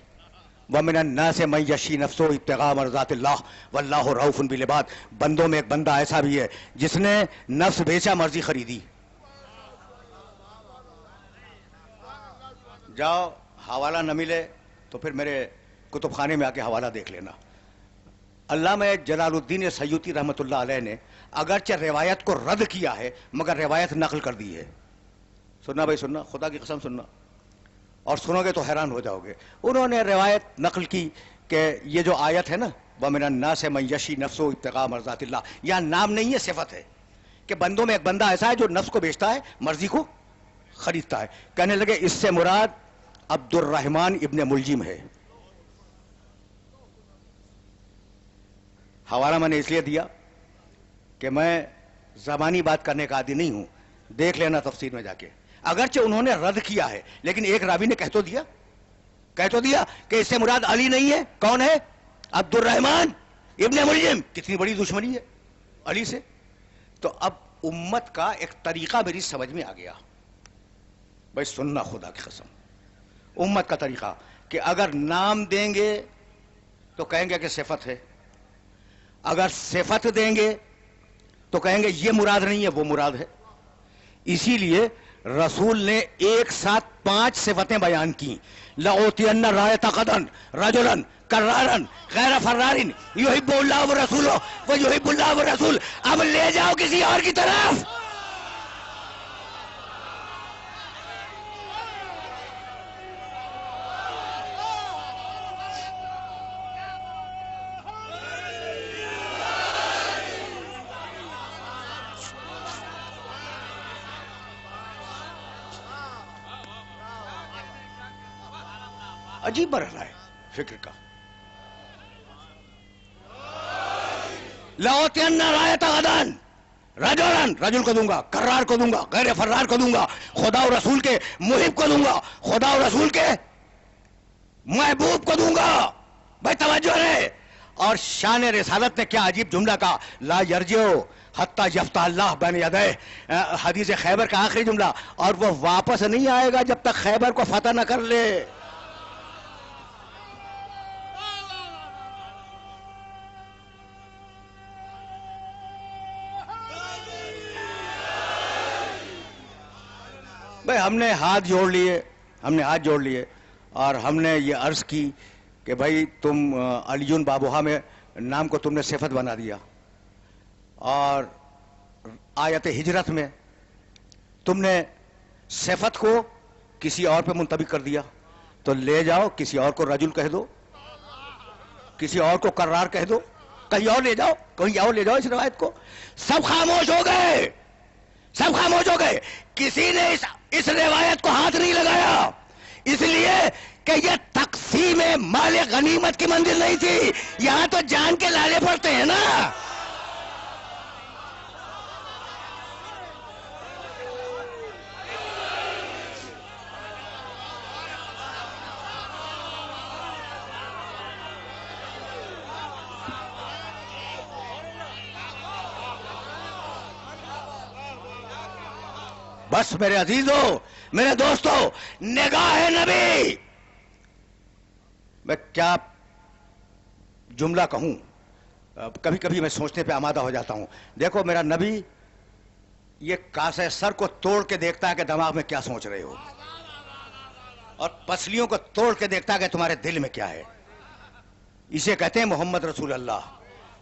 وَمِنَ النَّاسِ مَن يَشْرِي نَفْسَهُ ابْتِغَاءَ مَرْضَاتِ اللَّهِ وَاللَّهُ رَءُوفٌ بِالْعِبَادِ۔ بندوں میں ایک بندہ ایسا بھی ہے جس نے نفس بیچا، مرضی خریدی۔ جاؤ حوالہ نہ ملے تو پھر میرے کتب خانے میں آ کے حوالہ دیکھ لینا۔ علامہ جلال الدین سیوطی رحمۃ اللہ علیہ نے اگرچہ روایت کو رد کیا ہے مگر روایت نقل کر دی ہے۔ سننا بھائی سننا، خدا کی قسم سننا، اور سنو گے تو حیران ہو جاؤ گے۔ انہوں نے روایت نقل کی کہ یہ جو آیت ہے نا، وَمِنَ النَّاسِ مَن يَشْرِي نَفْسَهُ ابْتِغَاءَ مَرْضَاتِ اللَّهِ، یہاں نام نہیں ہے صفت ہے کہ بندوں میں ایک بندہ ایسا ہے جو نفس کو بیچتا ہے، مرضی کو خریدتا ہے۔ کہنے لگے اس سے مراد عبد الرحمن ابن ملجم ہے۔ حوالہ میں نے اس لیے دیا کہ میں زبانی بات کرنے کا عادی نہیں ہوں، دیکھ لینا تفسیر میں جا کے۔ اگرچہ انہوں نے رد کیا ہے لیکن ایک راوی نے کہہ تو دیا کہ اس سے مراد علی نہیں ہے۔ کون ہے؟ عبد الرحمن ابن ملجم۔ کتنی بڑی دشمنی ہے علی سے۔ تو اب امت کا ایک طریقہ میری سمجھ میں آ گیا۔ بھائی سننا خدا کی قسم، امت کا طریقہ کہ اگر نام دیں گے تو کہیں گے کہ صفت ہے، اگر صفت دیں گے تو کہیں گے یہ مراد نہیں ہے وہ مراد ہے۔ اسی لیے رسول نے ایک ساتھ 5 صفتیں بیان کی۔ لَأُوتِيَنَّ رَائِتَ غَدًا رَجُلًا كَرَّارًا غَيْرَ فَرَّارٍ يُحِبُّ اللَّهُ وَرَسُولُهُ وَيُحِبُّ اللَّهُ وَالرَّسُولُ۔ اب لے جاؤ کسی اور کی طرف۔ عجیب مرحلہ ہے فکر کا. لَأُوتِيَنَّ رَایَةَ غَدًا رَجُلًا، رجل کو دوں گا، کرار کو دوں گا، غیر فرار کو دوں گا، خدا و رسول کے محب کو دوں گا، خدا و رسول کے محبوب کو دوں گا. بھائی توجہ ہے. اور شان رسالت نے کیا عجیب جملہ کہا، لا یرجع حتی یفتح اللہ بین یدیہ، حدیث خیبر کا آخری جملہ، اور وہ واپس نہیں آئے گا جب تک خیبر کو فتح نہ کر لے. بھئی ہم نے ہاتھ جوڑ لیے اور ہم نے یہ عرض کی کہ بھائی تم علیون بابوہا میں نام کو تم نے صفت بنا دیا، اور آیت ہجرت میں تم نے صفت کو کسی اور پہ منطبق کر دیا، تو لے جاؤ کسی اور کو رجل کہہ دو، کسی اور کو کرار کہہ دو، کہیں اور لے جاؤ اس روایت کو. سب خاموش ہو گئے. کسی نے اس روایت کو ہاتھ نہیں لگایا، اس لیے کہ یہ تقسیم مال غنیمت کی منزل نہیں تھی. یہاں تو جان کے لالے پڑتے ہیں نا. بس میرے عزیزوں، میرے دوستوں، نگاہ نبی، میں کیا جملہ کہوں، کبھی کبھی میں سوچنے پہ آمادہ ہو جاتا ہوں. دیکھو میرا نبی یہ کاسے سر کو توڑ کے دیکھتا ہے کہ دماغ میں کیا سوچ رہے ہو، اور پسلیوں کو توڑ کے دیکھتا ہے کہ تمہارے دل میں کیا ہے. اسے کہتے ہیں محمد رسول اللہ.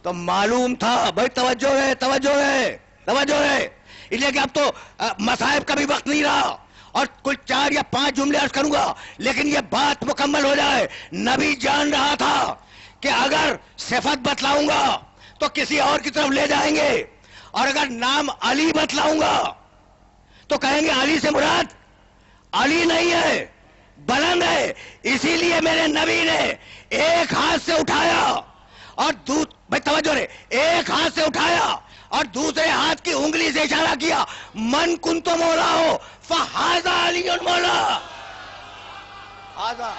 تو معلوم تھا. بھائی توجہ ہے. اس لیے کہ اب تو مصائب کا بھی وقت نہیں رہا، اور کل 4 یا 5 جملے عرض کروں گا، لیکن یہ بات مکمل ہو جائے. نبی جان رہا تھا کہ اگر صفت بتلاؤں گا تو کسی اور کی طرف لے جائیں گے، اور اگر نام علی بتلاؤں گا تو کہیں گے علی سے مراد علی نہیں ہے، بلند ہے. اسی لیے میرے نبی نے ایک ہاتھ سے اٹھایا اور بھائی توجہ رہے، ایک ہاتھ سے اٹھایا اور دوسرے ہاتھ کی انگلی سے اشارہ کیا، من کنت مولا ہو فہذا علی مولا. آزا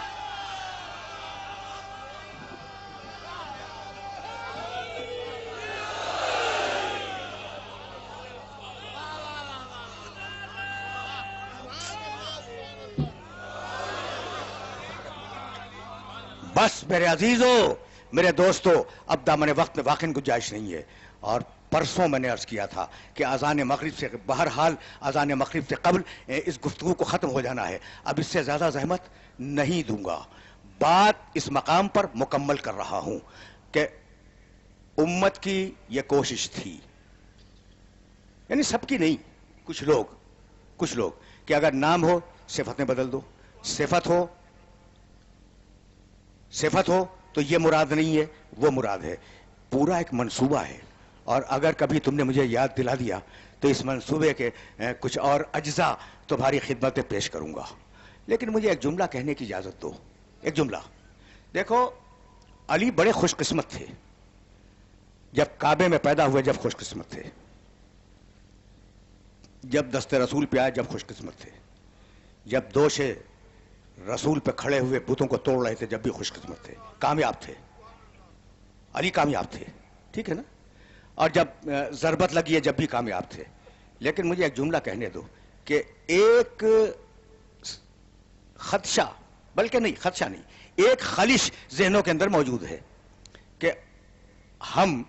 بس میرے عزیزوں، میرے دوستوں، اب دامن وقت میں واقعی گنجائش نہیں ہے. اور پرسوں میں نے عرض کیا تھا کہ اذان مغرب سے بہرحال اذان مغرب سے قبل اس گفتگو کو ختم ہو جانا ہے. اب اس سے زیادہ زحمت نہیں دوں گا. بات اس مقام پر مکمل کر رہا ہوں کہ امت کی یہ کوشش تھی، یعنی سب کی نہیں، کچھ لوگ کہ اگر نام ہو صفتیں بدل دو، صفت ہو تو یہ مراد نہیں ہے وہ مراد ہے. پورا ایک منصوبہ ہے، اور اگر کبھی تم نے مجھے یاد دلا دیا تو اس منصوبے کے کچھ اور اجزاء تمہاری خدمت میں پیش کروں گا. لیکن مجھے ایک جملہ کہنے کی اجازت دو. ایک جملہ. دیکھو علی بڑے خوش قسمت تھے، جب کعبے میں پیدا ہوئے جب خوش قسمت تھے، جب دست رسول پہ آئے جب خوش قسمت تھے، جب دوش رسول پہ کھڑے ہوئے بتوں کو توڑ رہے تھے جب بھی خوش قسمت تھے، کامیاب تھے. علی کامیاب تھے، ٹھیک ہے نا. اور جب ضربت لگی ہے جب بھی کامیاب تھے. لیکن مجھے ایک جملہ کہنے دو کہ ایک خدشہ، بلکہ نہیں خدشہ نہیں، ایک خلش ذہنوں کے اندر موجود ہے کہ ہم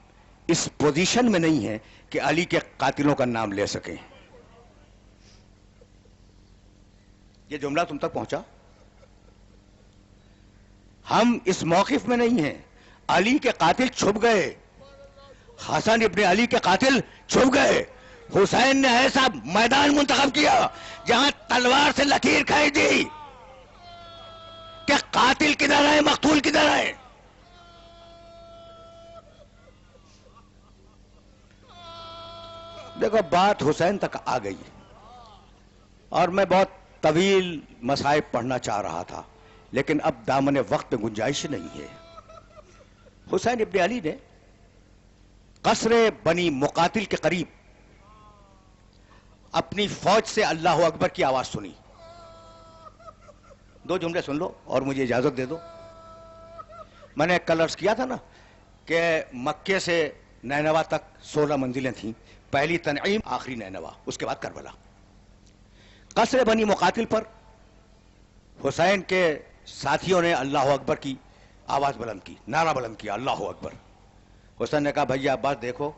اس پوزیشن میں نہیں ہیں کہ علی کے قاتلوں کا نام لے سکیں. یہ جملہ تم تک پہنچا؟ ہم اس موقف میں نہیں ہیں. علی کے قاتل چھپ گئے، حسن ابن علی کے قاتل چھپ گئے. حسین نے ایسا میدان منتخب کیا جہاں تلوار سے لکیر کھینچ دی کہ قاتل کدھر ہے مقتول کدھر ہے. دیکھو بات حسین تک آ گئی، اور میں بہت طویل مصائب پڑھنا چاہ رہا تھا، لیکن اب دامن وقت میں گنجائش نہیں ہے. حسین ابن علی نے قصر بنی مقاتل کے قریب اپنی فوج سے اللہ اکبر کی آواز سنی. 2 جملے سن لو اور مجھے اجازت دے دو. میں نے کل عرض کیا تھا نا کہ مکے سے نینوا تک 16 منزلیں تھیں. پہلی تنعیم، آخری نینوا، اس کے بعد کربلا. قصر بنی مقاتل پر حسین کے ساتھیوں نے اللہ اکبر کی آواز بلند کی، نعرہ بلند کیا، اللہ اکبر. حسین نے کہا بھیا عباس دیکھو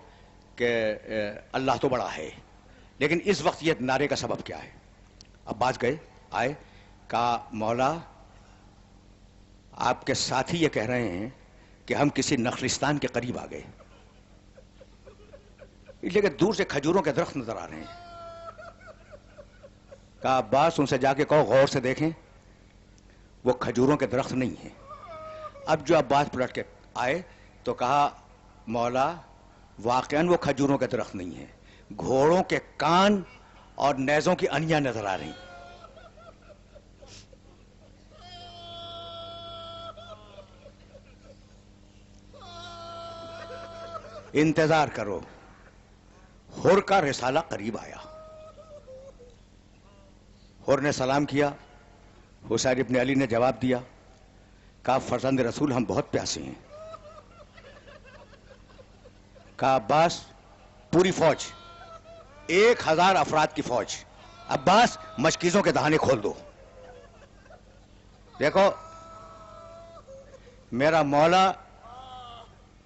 کہ اللہ تو بڑا ہے، لیکن اس وقت یہ نعرے کا سبب کیا ہے؟ عباس گئے، آئے، کہا مولا آپ کے ساتھی یہ کہہ رہے ہیں کہ ہم کسی نخلستان کے قریب آ گئے، لیکن دور سے کھجوروں کے درخت نظر آ رہے ہیں. کہا عباس ان سے جا کے کہو غور سے دیکھیں، وہ کھجوروں کے درخت نہیں ہیں. اب جو عباس پلٹ کے آئے تو کہا مولا واقعاً وہ کھجوروں کے درخت نہیں ہیں، گھوڑوں کے کان اور نیزوں کی انیاں نظر آ رہی. انتظار کرو. حر کا رسالہ قریب آیا. حر نے سلام کیا. حسین ابن علی نے جواب دیا. کہا فرزند رسول ہم بہت پیاسے ہیں. کہا عباس پوری فوج 1000 افراد کی فوج، عباس مشکیزوں کے دہانے کھول دو. دیکھو میرا مولا،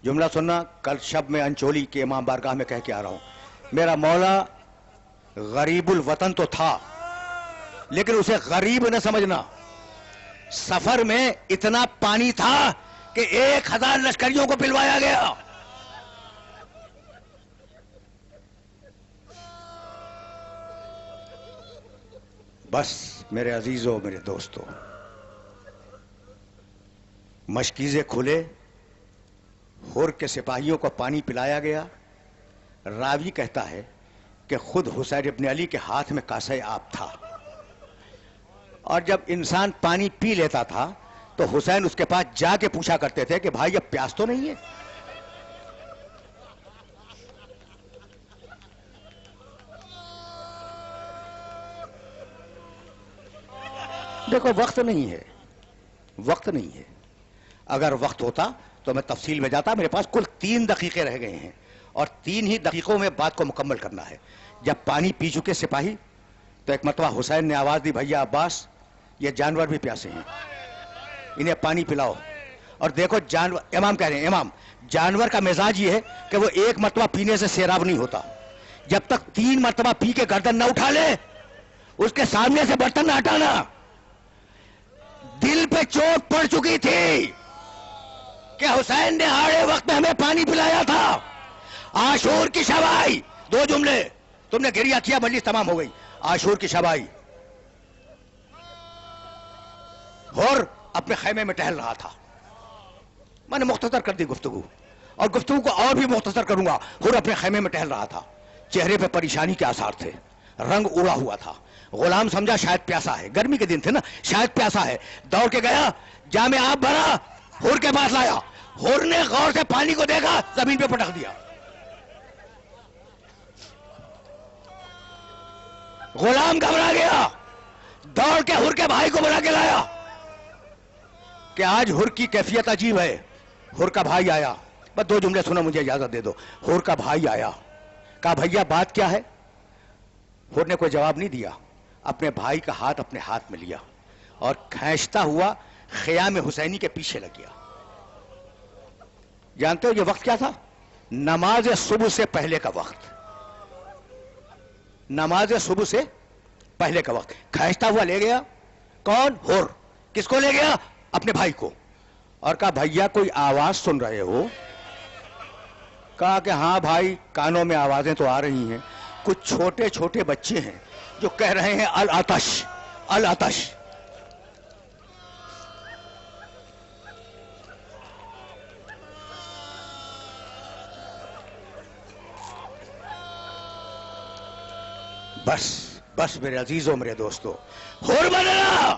جملہ سننا، کل شب میں انچولی کے امام بارگاہ میں کہہ کے آ رہا ہوں، میرا مولا غریب الوطن تو تھا لیکن اسے غریب نہ سمجھنا. سفر میں اتنا پانی تھا کہ 1000 لشکریوں کو پلوایا گیا. بس میرے عزیزوں، میرے دوستوں، مشکیزیں کھلے، حر کے سپاہیوں کو پانی پلایا گیا. راوی کہتا ہے کہ خود حسین ابن علی کے ہاتھ میں کاسہ آب تھا، اور جب انسان پانی پی لیتا تھا تو حسین اس کے پاس جا کے پوچھا کرتے تھے کہ بھائی اب پیاس تو نہیں ہے؟ دیکھو وقت نہیں ہے، وقت نہیں ہے. اگر وقت ہوتا تو میں تفصیل میں جاتا. میرے پاس کل 3 دقیقے رہ گئے ہیں اور 3 ہی دقیقوں میں بات کو مکمل کرنا ہے. جب پانی پی چکے سپاہی تو ایک مرتبہ حسین نے آواز دی بھیا عباس یہ جانور بھی پیاسے ہیں، انہیں پانی پلاؤ. اور دیکھو جانور، امام کہہ رہے ہیں، امام جانور کا مزاج یہ ہے کہ وہ ایک مرتبہ پینے سے سیراب نہیں ہوتا. جب تک 3 مرتبہ پی کے گردن نہ اٹھا لے اس کے سامنے سے برتن نہ ہٹانا. دل پہ چوٹ پڑ چکی تھی کہ حسین نے آڑے وقت میں ہمیں پانی پلایا تھا. عاشور کی شب آئی، 2 جملے، تم نے گریہ کیا، مجلس تمام ہو گئی. عاشور کی شب آئی، حر اپنے خیمے میں ٹہل رہا تھا. میں نے مختصر کر دی گفتگو، اور گفتگو کو اور بھی مختصر کروں گا. حر اپنے خیمے میں ٹہل رہا تھا، چہرے پہ پریشانی کے آثار تھے، رنگ اڑا ہوا تھا. غلام سمجھا شاید پیاسا ہے، گرمی کے دن تھے نا، شاید پیاسا ہے. دوڑ کے گیا، جام آب بھرا، حر کے پاس لایا. حر نے غور سے پانی کو دیکھا، زمین پہ پٹک دیا. غلام گھبرا گیا، دوڑ کے حر کے بھائی کو بلا کے لایا کہ آج حر کی کیفیت عجیب ہے. حر کا بھائی آیا، بس 2 جملے سنو، مجھے اجازت دے دو. حر کا بھائی آیا، کہا بھیا بات کیا ہے؟ حر نے کوئی جواب نہیں دیا، اپنے بھائی کا ہاتھ اپنے ہاتھ میں لیا اور کھینچتا ہوا خیام حسینی کے پیچھے لگ گیا. جانتے ہو یہ وقت کیا تھا؟ نماز صبح سے پہلے کا وقت. نماز صبح سے پہلے کا وقت. کھینچتا ہوا لے گیا. کون؟ حر. کس کو لے گیا؟ اپنے بھائی کو. اور کہا بھیا کوئی آواز سن رہے ہو؟ کہا کہ ہاں بھائی کانوں میں آوازیں تو آ رہی ہیں، کچھ چھوٹے چھوٹے بچے ہیں جو کہہ رہے ہیں العطش العطش. بس بس میرے عزیزوں، میرے دوستوں، حر بدلا،